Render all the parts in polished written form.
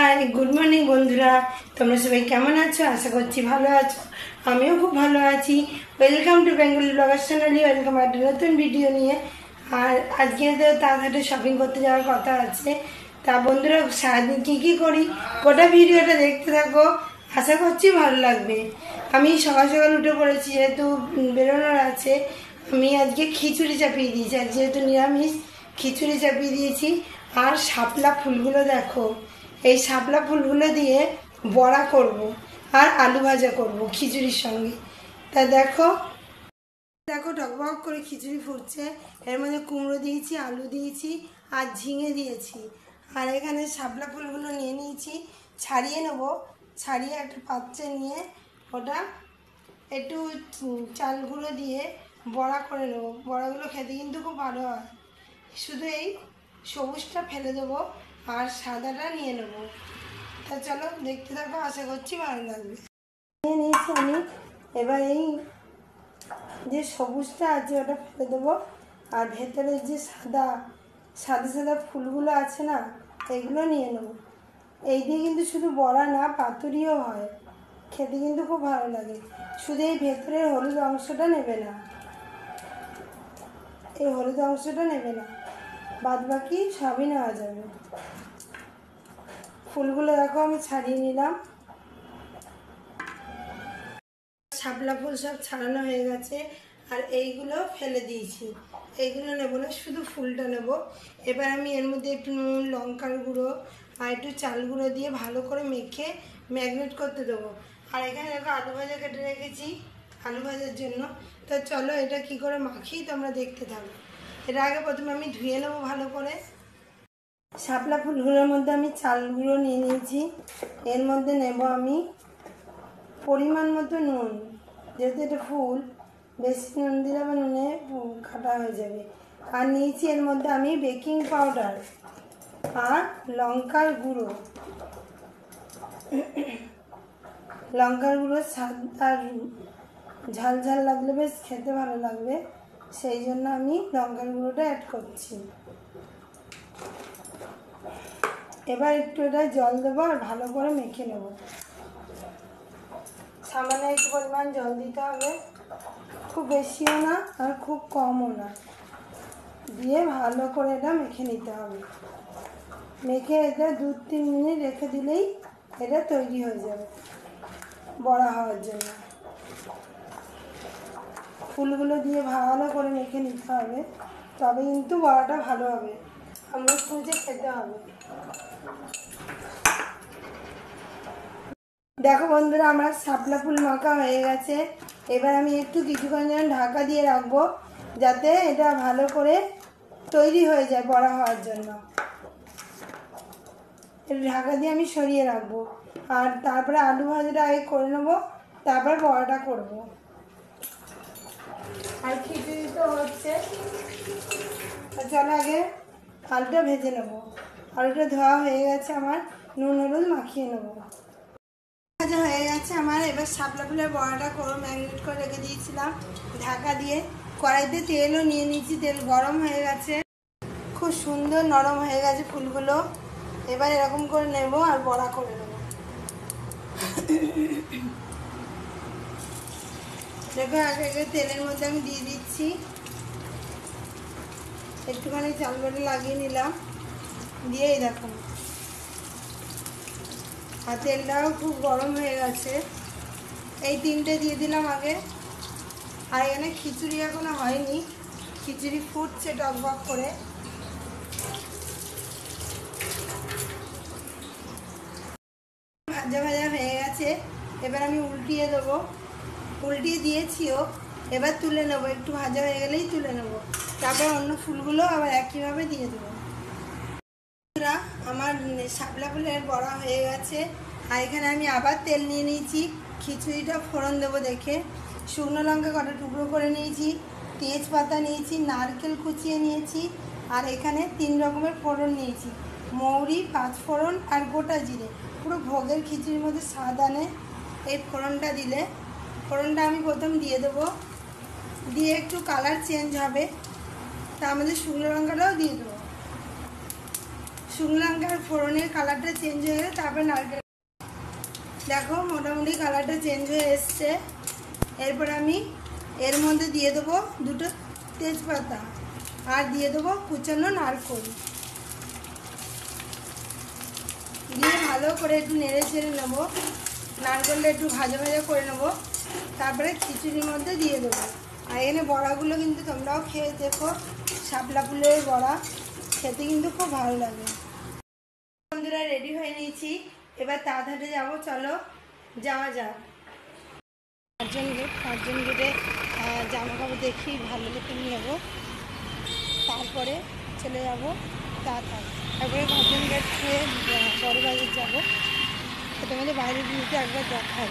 Hi good morning बंधुरा তোমরা সবাই কেমন আছো আশা করছি ভালো আছো আমিও খুব ভালো আছি ওয়েলকাম টু বেঙ্গলি ব্লগার চ্যানেলে ওয়েলকাম একটা নতুন ভিডিও নিয়ে আর আজকে তো তাড়াতাড়ি শপিং করতে যাওয়ার কথা আছে তা বন্ধুরা সারাদিন কি করি গোটা ভিডিওটা দেখতে থাকো আশা করছি ভালো লাগবে আমি সকাল সকাল উঠে পড়েছি যেহেতু বেরোনোর আছে আমি আজকে খিচুড়ি চাপিয়ে দিয়েছি আর যেহেতু নিরামিষ খিচুড়ি চাপিয়ে দিয়েছি আর শাপলা ফুলগুলো দেখো এই শাপলা ফুলগুলো দিয়ে বড়া করব আর আলু ভাজা করব খিচুড়ির সঙ্গে তা দেখো দেখো টকবক করে খিচুড়ি ফুটছে এর মধ্যে কুমড়ো দিয়েছি আলু দিয়েছি আর ঝিঙে দিয়েছি আর এখানে শাপলা ফুলগুলো নিয়ে নিয়েছি ছাড়িয়ে নেব ছাড়িয়ে একটা পাত্রে নিয়ে ওটা একটু চাল গুঁড়ো দিয়ে বড়া করে নেব বড়াগুলো খেতে কিন্তু খুব ভালো হয় শুধু এই সবুজটা ফেলে দেবো আর সাদাটা নিয়ে নেব তা চলো দেখতে থাকো আশা করছি ভালো লাগবে নিয়ে নিয়েছি আমি এবার এই যে সবুজটা আছে ওটা ফেলে দেবো আর ভেতরে যে সাদা সাদা ফুলগুলো আছে না এগুলো নিয়ে নেব এই দিয়ে কিন্তু শুধু বড়া না পাতুরিও হয় খেতে কিন্তু খুব ভালো লাগে শুধু এই ভেতরের হলুদ অংশটা নেবে না এই হলুদ অংশটা নেবে না বাদ বাকি সবই নেওয়া যাবে ফুলগুলো দেখো আমি ছাড়িয়ে নিলাম শাপলা ফুল সব ছাড়ানো হয়ে গেছে আর এইগুলো ফেলে দিয়েছি এইগুলো নেব না শুধু ফুলটা নেব এবার আমি এর মধ্যে একটু নুন লঙ্কার গুঁড়ো আর একটু চাল গুঁড়ো দিয়ে ভালো করে মেখে ম্যাগনেট করতে দেবো আর এখানে দেখো আলু ভাজা কেটে রেখেছি আলু ভাজার জন্য তো চলো এটা কি করে মাখি তোমরা দেখতে থাকো এর আগে প্রথমে আমি ধুয়ে নেবো ভালো করে শাপলা ফুলগুলোর মধ্যে আমি চাল গুঁড়ো নিয়ে নিয়েছি এর মধ্যে নেব আমি পরিমাণ মতো নুন যেহেতু এটা ফুল বেশি নুন দিলে আবার নুনে কাটা হয়ে যাবে আর নিয়েছি এর মধ্যে আমি বেকিং পাউডার আর লঙ্কার গুঁড়ো স্বাদ আর ঝাল ঝাল লাগলে বেশ খেতে ভালো লাগবে সেই জন্য আমি লঙ্কার গুঁড়োটা অ্যাড করছি এবার একটু এটা জল দেবো আর ভালো করে মেখে নেব সামান্য একটু পরিমাণ জল দিতে হবে খুব বেশিও না আর খুব কমও না দিয়ে ভালো করে এটা মেখে নিতে হবে মেখে এটা 2-3 মিনিট রেখে দিলেই এটা তৈরি হয়ে যাবে বড়া হওয়ার জন্য ফুলগুলো দিয়ে ভালো করে মেখে নিতে হবে তবে কিন্তু বড়াটা ভালো হবে আমরা খুঁজে খেতে হবে দেখো বন্ধুরা আমার শাপলা ফুল মাখা হয়ে গেছে এবার আমি একটু কিছুক্ষণ যেন ঢাকা দিয়ে রাখবো যাতে এটা ভালো করে তৈরি হয়ে যায় বড়া হওয়ার জন্য ঢাকা দিয়ে আমি সরিয়ে রাখবো আর তারপরে আলু ভাজাটা আগে করে নেবো তারপর বড়াটা করব আর খিচুড়ি তো হচ্ছে চলো আগে আলুটা ভেজে নেবো আলুটা ধোয়া হয়ে গেছে আমার নুন হলুদ মাখিয়ে নেবো ভাজা হয়ে গেছে আমার এবার শাপলা ফুলের বড়াটা করে ম্যারিনেট করে রেখে দিয়েছিলাম ঢাকা দিয়ে কড়াইতে তেলও নিয়ে নিয়েছি তেল গরম হয়ে গেছে খুব সুন্দর নরম হয়ে গেছে ফুলগুলো এবার এরকম করে নেব আর বড়া করে নেব দেখো আগে তেলের মধ্যে আমি দিয়ে দিচ্ছি একটুখানি চাল বাটা লাগিয়ে নিলাম দিয়েই দেখো আর তেলটাও খুব গরম হয়ে গেছে এই 3টে দিয়ে দিলাম আগে আর এখানে খিচুড়ি এখনো হয়নি খিচুড়ি ফুটছে টকবক করে ভাজা ভাজা হয়ে গেছে এবার আমি উল্টিয়ে দেবো উল্টিয়ে দিয়েছিও এবার তুলে নেবো একটু ভাজা হয়ে গেলেই তুলে নেবো তারপর অন্য ফুলগুলো আবার একইভাবে দিয়ে দেবো আমার শাপলা ফুলের বড়া হয়ে গেছে আর এখানে আমি আবার তেল নিয়ে নিয়েছি খিচুড়িটা ফোড়ন দেবো দেখে শুকনো লঙ্কা কটা টুকরো করে নিয়েছি তেজপাতা নিয়েছি নারকেল কুচিয়ে নিয়েছি আর এখানে 3 রকমের ফোড়ন নিয়েছি মৌরি 5 ফোড়ন আর গোটা জিরে পুরো ভোগের খিচুড়ির মধ্যে স্বাদ আনে এই ফোড়নটা দিলে ফোড়নটা আমি প্রথম দিয়ে দেবো দিয়ে একটু কালার চেঞ্জ হবে তার মধ্যে শুকনো লঙ্কাটাও দিয়ে দেবো শুকনো লঙ্কার ফোড়নের কালারটা চেঞ্জ হয়ে গেলে তারপরে নারকেল। দেখো মোটামুটি কালারটা চেঞ্জ হয়ে এসছে। এরপর আমি এর মধ্যে দিয়ে দেবো 2টো তেজপাতা আর দিয়ে দেবো কুচানো নারকেল। দিয়ে ভালো করে একটু নেড়ে চেড়ে নেবো। নারকেলটা একটু ভাজা ভাজা করে নেবো। তারপরে খিচুড়ির মধ্যে দিয়ে দেবো। আর এখানে বড়াগুলো কিন্তু তোমরাও খেয়ে দেখো, শাপলা ফুলের বড়া খেতে কিন্তু খুব ভালো লাগে। বন্ধুরা রেডি হয়ে নিয়েছি, এবার তাড়াতাড়ি যাবো, চলো যাওয়া যাক। 5জন গেটে জামা কাপড় দেখি ভালো দেখে নিয়ে যাবো, তারপরে চলে যাবো তাড়াতাড়ি। তারপরে 5জন গেট খেয়ে বড় বাজার যাবো। তোমাদের বাইরের ভিউতে একবার দেখাই।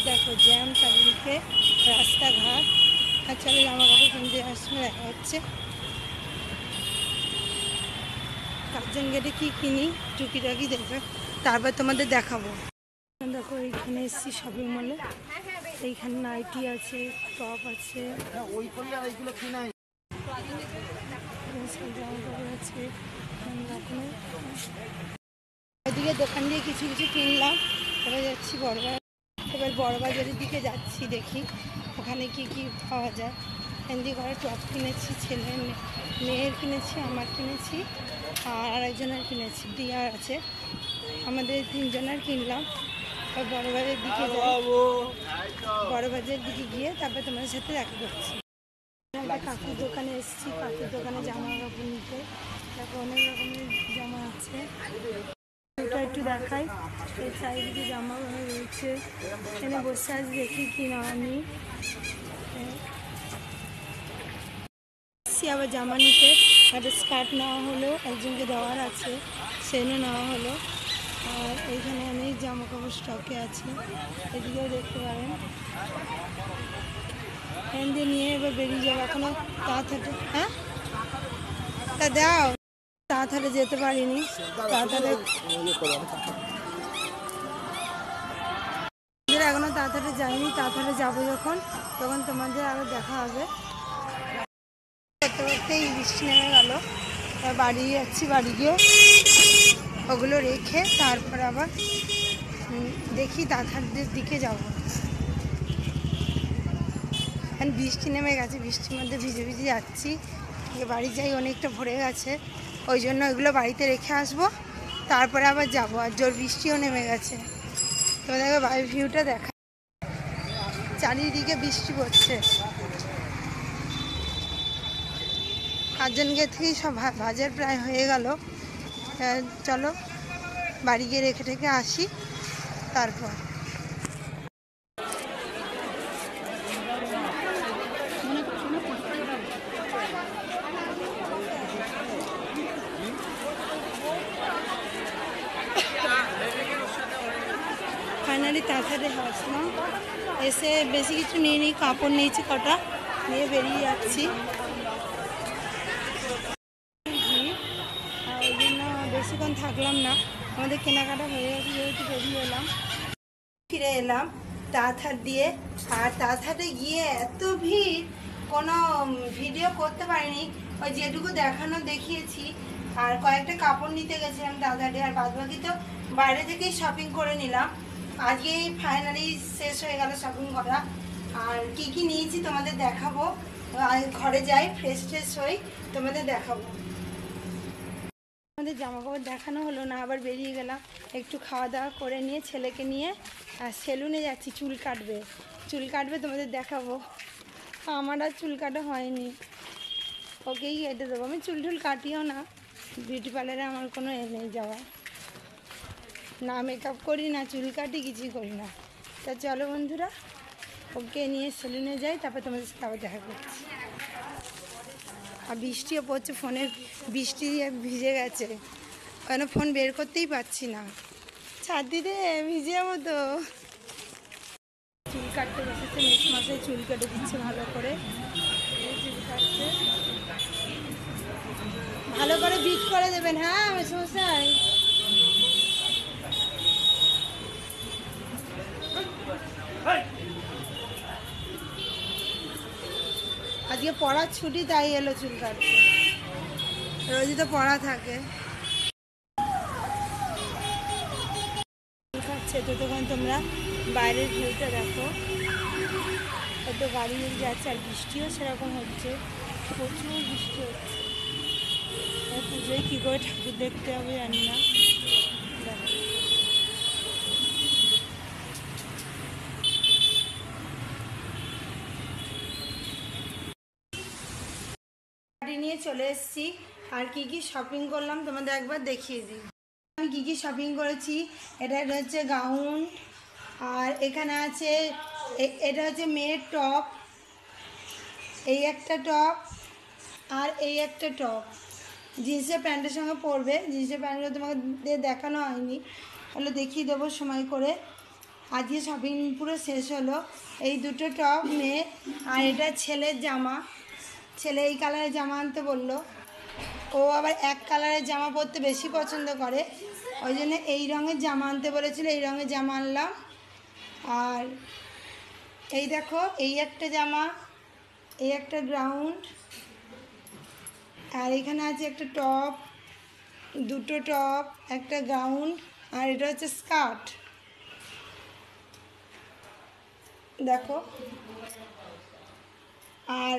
দেখো জ্যাম চারিদিকে, রাস্তাঘাট। আর চলে জামা কাপড় কিনতে আসলে দেখা হচ্ছে। 5জন গেটে কী কিনি টুকিটাকি দেখবে, তারপর তোমাদের দেখাবো। দেখো এইখানে এসছি শপিং মলে। এইখানে নাইটি আছে, টপ আছে, জামা কাপড় আছে রকমের। ওইদিকে দোকান দিয়ে কিছু কিছু কিনলাম। এবার যাচ্ছি বড়বাজার। এবার বড়বাজারের দিকে যাচ্ছি, দেখি ওখানে কি কি পাওয়া যায়। হেন্দি করে টপ কিনেছি, ছেলে মেয়ের কিনেছি, আমার কিনেছি, আর আরেকজনের কিনেছি, দিয়ার আছে। আমাদের 3জনের কিনলাম। বড়বাজারের দিকে যাই, বড়বাজারের দিকে গিয়ে তারপরে তোমাদের সাথে দেখা করছি। একটা কাকুর দোকানে এসেছি, কাকুর দোকানে জামা কাপড় নিতে। দেখো অনেক রকমের জামা আছে, ওটা একটু দেখাই। এই চারিদিকে জামা রয়েছে, এখানে বসে আজ দেখি কি না আমি আবার জামা নিতে। একটা স্কার্ট নেওয়া হলো, একজনকে দেওয়ার আছে, সেনও নেওয়া হলো। আর এইখানে অনেক জামা কাপড় স্টকে আছে, এদিকেও দেখতে পারেন। এখান দিয়ে নিয়ে এবার বেরিয়ে যাবো। এখনো তাড়াতাড়ি, হ্যাঁ তা দাও, তাড়াতাড়ি যেতে পারিনি। তাড়াতাড়ি এখনো তাড়াতাড়ি যাইনি, তাড়াতাড়ি যাবো যখন, তখন তোমাদের আরও দেখা হবে। করতে করতেই বৃষ্টি নেমে গেল। বাড়ি যাচ্ছি, বাড়ি গিয়ে ওগুলো রেখে তারপর আবার দেখি দাদাদের দিকে যাবো। এখন বৃষ্টি নেমে গেছে, বৃষ্টির মধ্যে ভিজে ভিজে যাচ্ছি। বাড়ি যাই, অনেকটা ভরে গেছে, ওই জন্য ওইগুলো বাড়িতে রেখে আসবো, তারপরে আবার যাবো। আর জোর বৃষ্টিও নেমে গেছে। তোমাদেরকে বাড়ির ভিউটা দেখা, চারিদিকে বৃষ্টি পড়ছে। 5জন গেট থেকেই সব বাজার প্রায় হয়ে গেল। চলো বাড়ি গিয়ে রেখে ঠেকে আসি তারপর। ফাইনালি তাড়াতাড়ি আসলাম, এসে বেশি কিছু নিয়ে নিই, কাপড় নিয়েছি কটা, নিয়ে বেরিয়ে যাচ্ছি। ওই জন্য বেশিক্ষণ থাকলাম না, আমাদের কেনাকাটা হয়ে গেছে যেহেতু বেরিয়ে এলাম। ফিরে এলাম তাড়াতাড়ি দিয়ে। আর তাড়াতাড়ি গিয়ে এত ভিড়, কোনো ভিডিও করতে পারিনি। ওই যেটুকু দেখানো দেখিয়েছি। আর কয়েকটা কাপড় নিতে গেছিলাম তাড়াতাড়ি, আর বাদবাকি তো বাইরে থেকেই শপিং করে নিলাম। আজকেই ফাইনালি শেষ হয়ে গেল শপিং করা। আর কি কি নিয়েছি তোমাদের দেখাবো। ঘরে যাই, ফ্রেশ হই, তোমাদের দেখাবো। আমাদের জামা কাপড় দেখানো হলো না, আবার বেরিয়ে গেলাম। একটু খাওয়া দাওয়া করে নিয়ে ছেলেকে নিয়ে আর সেলুনে যাচ্ছি, চুল কাটবে, তোমাদের দেখাবো। আমার আর চুল কাটা হয়নি, ওকেই কেটে দেবো। আমি চুল কাটিও না, বিউটি পার্লারে আমার কোনো নেই যাওয়া, না মেকআপ করি, না চুল কাটি, কিছুই করি না। তা চলো বন্ধুরা, ওকে নিয়ে সেলুনে যাই, তারপর তোমাদের সাথে আবার দেখা করছি। আর বৃষ্টিও পড়ছে, ফোনে বৃষ্টি দিয়ে ভিজে গেছে, কেন ফোন বের করতেই পারছি না। ছাদ দিতে ভিজে যাবো তো। চুল কাটতে বসেছে, নেক্সট মাসে চুল কেটে দিচ্ছে ভালো করে। চুল কাটছে, ভালো করে বিট করে দেবেন। হ্যাঁ আমার সমস্যায় আজকে পড়ার ছুটি, তাই এলো চুল কাটতে। রোজই তো পড়া থাকে। খাচ্ছে ততক্ষণ তোমরা বাইরের ভিউটা দেখো, কত গাড়ি যাচ্ছে আর বৃষ্টিও সেরকম হচ্ছে, প্রচুর বৃষ্টি হচ্ছে। পুজোয় কী করে ঠাকুর দেখতে হবে জানি না। দেখো গাড়ি নিয়ে চলে এসেছি, আর কি কি শপিং করলাম তোমাদের একবার দেখিয়ে দিই। আমি কী কী শপিং করেছি, এটা হচ্ছে গাউন, আর এখানে আছে এটা হচ্ছে মেয়ের টপ, এই একটা টপ আর এই একটা টপ জিন্সের প্যান্টের সঙ্গে পরবে। জিন্সের প্যান্টগুলো তোমাকে দেখানো হয়নি, হলে দেখিয়ে দেবো সময় করে। আজকে শপিং পুরো শেষ হলো। এই দুটো টপ মেয়ে, আর এটা ছেলের জামা। ছেলে এই কালারের জামা আনতে বললো, ও আবার এক কালারের জামা পরতে বেশি পছন্দ করে, ওই জন্য এই রঙের জামা আনতে বলেছিল, এই রঙের জামা আনলাম। আর এই দেখো এই একটা জামা, এই একটা গ্রাউন্ড, আর এখানে আছে একটা টপ, দুটো টপ, একটা গাউন, আর এটা হচ্ছে স্কার্ট। দেখো আর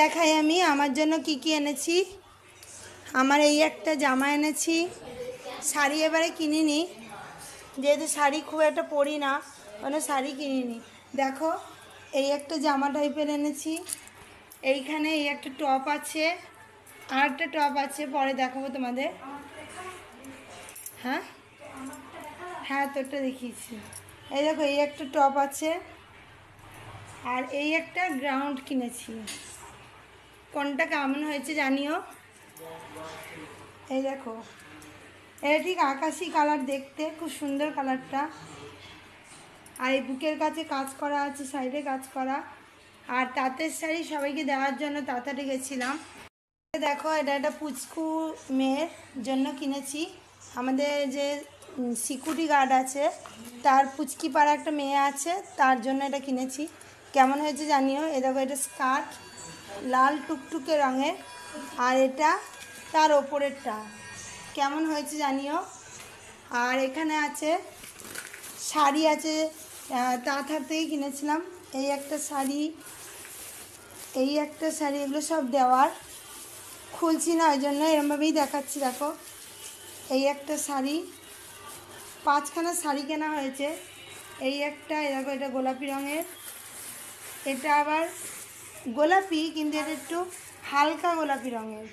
দেখাই আমি আমার জন্য কি কি এনেছি। আমার এই একটা জামা এনেছি, শাড়ি এবারে কিনিনি, যেহেতু শাড়ি খুব একটা পরি না, মানে শাড়ি কিনিনি। দেখো এই একটা জামা টাইপের এনেছি, এইখানে এই একটা টপ আছে, আর একটা টপ আছে, পরে দেখাবো তোমাদের। হ্যাঁ হ্যাঁ তোরটা দেখিয়েছি। এই দেখো এই একটা টপ আছে, আর এই একটা গ্রাউন্ড কিনেছি। কোনটা কেমন হয়েছে জানিও। এই দেখো এটা ঠিক আকাশি কালার, দেখতে খুব সুন্দর কালারটা। আর এই বুকের কাছে কাজ করা আছে, সাইডে কাজ করা। আর তাঁতের শাড়ি সবাইকে দেওয়ার জন্য তাড়াতাড়ি গেছিলাম। দেখো এটা একটা পুচকু মেয়ের জন্য কিনেছি, আমাদের যে সিকিউরিটি গার্ড আছে তার পুচকি পাড়া একটা মেয়ে আছে, তার জন্য এটা কিনেছি। কেমন হয়েছে জানিও। এ দেখো এটা স্কার্ট লাল টুকটুকে রঙের, আর এটা তার ওপরেরটা, কেমন হয়েছে জানিও। আর এখানে আছে শাড়ি আছে, তাঁতহার থেকে কিনেছিলাম। এই একটা শাড়ি, এই একটা শাড়ি, এগুলো সব দেওয়ার, খুলছি না ওই জন্য এরমভাবেই দেখাচ্ছি। দেখো এই একটা শাড়ি, 5খানা শাড়ি কেনা হয়েছে। এই একটা, দেখো এটা গোলাপি রঙের, এটা আবার গোলাপি কিন্তু এটা একটু হালকা গোলাপি রঙের,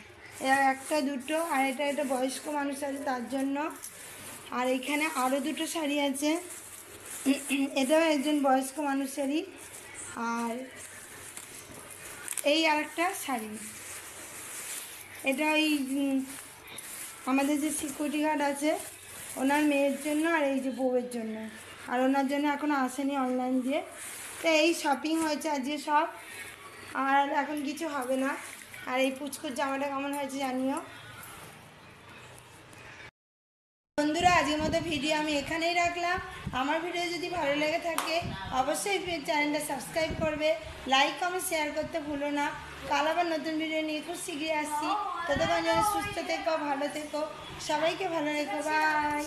এটা একটা দুটো। আর এটা বয়স্ক মানুষ আছে তার জন্য। আর এখানে আরও দুটো শাড়ি আছে, এটাও একজন বয়স্ক মানুষেরই। আর এই আরেকটা শাড়ি, এটা ওই আমাদের যে সিকিউরিটি গার্ড আছে ওনার মেয়ের জন্য, আর এই যে বউয়ের জন্য, আর ওনার জন্য এখনও আসেনি অনলাইন দিয়ে। তো এই শপিং হয়েছে আজকে সব, আর এখন কিছু হবে না। আর এই পুচকুর জামাটা কেমন হয়েছে জানিও। বন্ধুরা আজকের মতো ভিডিও আমি এখানেই রাখলাম। আমার ভিডিও যদি ভালো লেগে থাকে অবশ্যই চ্যানেলটা সাবস্ক্রাইব করবে, লাইক কমেন্ট শেয়ার করতে ভুলো না। কাল আবার নতুন ভিডিও নিয়ে খুব শীঘ্রই আসছি। ততক্ষণ যেন সুস্থ থেকো, ভালো থেকো, সবাইকে ভালো রেখো, বাই।